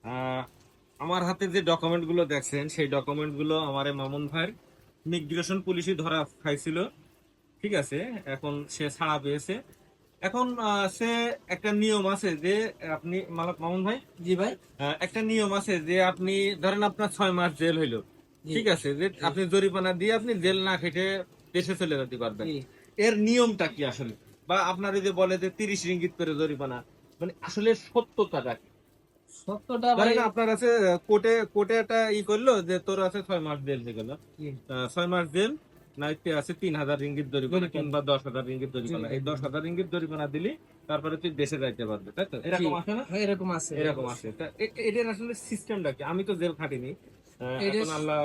আহ, আমার হাতে যে ডকুমেন্ট গুলো দেখছেন সেই ডকুমেন্ট গুলো আমার এই মামুন ভাইয়ের ইমিগ্রেশন পুলিশই ধরা খাইছিল। ঠিক আছে, এখন সে ছাড়া পেয়েছে। এখন সে একটা নিয়ম আছে যে আপনি মামুন ভাই, জি ভাই। একটা নিয়ম আছে যে আপনি ধরেন আপনার 6 মাস জেল হইলো, জি ঠিক আছে, যে জি আপনি জরিমানা দিয়ে আপনি জেল না খেটে দেশে চলে যেতে পারবেন। জি। এর নিয়মটা কি আসলে? বা আপনার এই যে বলে যে 30 রিঙ্গিত করে জরিমানা, মানে আসলে সত্যতাটা কি? সত্যটা ভাই। ধরেন আপনার আছে কোর্টে কোর্টে একটা করলো যে তোর আছে 6 মাস জেল হয়ে গেল, জি 6 মাস জেল, নাইতে আছে 3,000 রিঙ্গিত জরিমানা জরিপানা। কিংবা 10,000 রিঙ্গিত জরিমানা। এই 10,000 রিঙ্গিত জরিমানা দিলি তারপরে তুই দেশে যাইতে পারবে, তাই তো? জি এরকম আছে না? এরকম আছে ভাই, এরকম আছে। অবশ্যই। তা এটার আসলে সিস্টেমটা কি? আমি তো জেল খাটিনি। এটা এখন আল্লাহ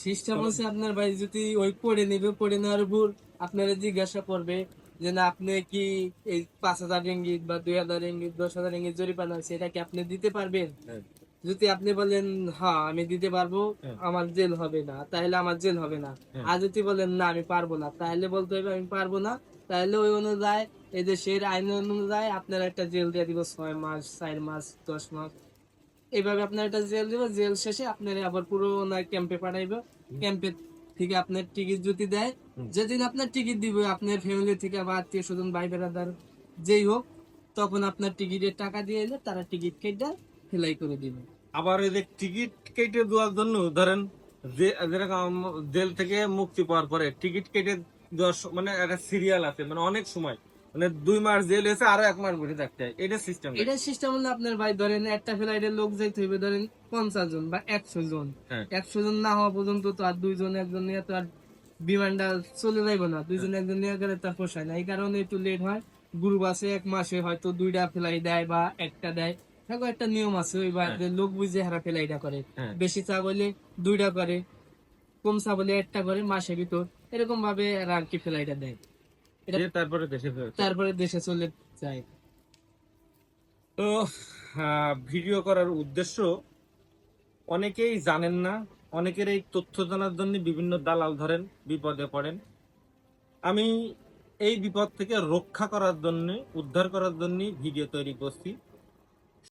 সিস্টেম তবে- হচ্ছে আপনার ভাই যদি ওই পড়ে নেবে, পড়ে নেওয়ার উপর আপনারা জিজ্ঞাসা করবে যে না আপনি কি এই 5,000 রিঙ্গিত বা 2,000 রিঙ্গিত 10,000 রিঙ্গিত জরিপানা আছে এটা কি আপনি দিতে পারবেন? হ্যাঁ, যদি আপনি বলেন হ্যাঁ আমি দিতে পারবো, হ্যাঁ, আমার জেল হবে না, তাহলে আমার জেল হবে না। হ্যাঁ। আর যদি বলেন না আমি পারবো না, তাহলে বলতে হবে আমি পারবো না। তাহলে ওই অনুযায়ী এই দেশের আইন অনুযায়ী আপনার একটা জেল দিয়ে দিব 6 মাস, 4 মাস, 10 মাস। এইভাবে আপনার একটা জেল দিব, জেল শেষে আপনার আবার পুরোনো ক্যাম্পে পাঠাইবে। ক্যাম্পে থেকে আপনার টিকিট যদি দেয়, হুম। যেদিন আপনার টিকিট দিবে আপনার ফ্যামিলি থেকে বা আত্মীয় স্বজন ভাই বেড়াদার যেই হোক, তখন আপনার টিকিটের টাকা দিয়ে এলে তারা টিকিট কেটে ফেলাই করে দিবে। আবার এই যে টিকিট কেটে দেওয়ার জন্য ধরেন যে যেরকম জেল থেকে মুক্তি পাওয়ার পরে টিকিট কেটে দেওয়ার মানে একটা সিরিয়াল আছে, মানে অনেক সময়, মানে 2 মাস জেল হয়েছে আরো 1 মাস বসে থাকতে হয়। এটা সিস্টেম এটা সিস্টেম হলো আপনার ভাই ধরেন একটা ফ্লাইটের লোক যাইতে হইবে ধরেন 50 জন বা 100 জন। হ্যাঁ, 100 জন না হওয়া পর্যন্ত তো আর দুইজন একজন নিয়ে তো আর বিমানটা চলে যাইব না। হ্যাঁ, দুইজন একজন নিয়ে গেলে তার পোষায় না, এই কারণে একটু লেট হয়। গ্রুপ আছে 1 মাসে হয়তো 2টা ফ্লাই দেয় বা একটা দেয়। দেখো একটা নিয়ম আছে ওই হ্যাঁ, বাদে লোক বুঝে হারা ফ্লাইটা করে। হ্যাঁ। বেশি চা বলে 2টা করে, কম চা বলে একটা করে মাসের ভিতর। এরকম ভাবে এরা আর কি ফ্লাইটা দেয়। এটা দিয়ে তারপরে দেশে ফেরত। তারপরে দেশে চলে যায়। তো ভিডিও করার উদ্দেশ্য অনেকেই জানেন না। অনেকের এই তথ্য জানার জন্য বিভিন্ন দালাল ধরেন, বিপদে পড়েন। আমি এই বিপদ থেকে রক্ষা করার জন্য, উদ্ধার করার জন্য ভিডিও তৈরি করছি।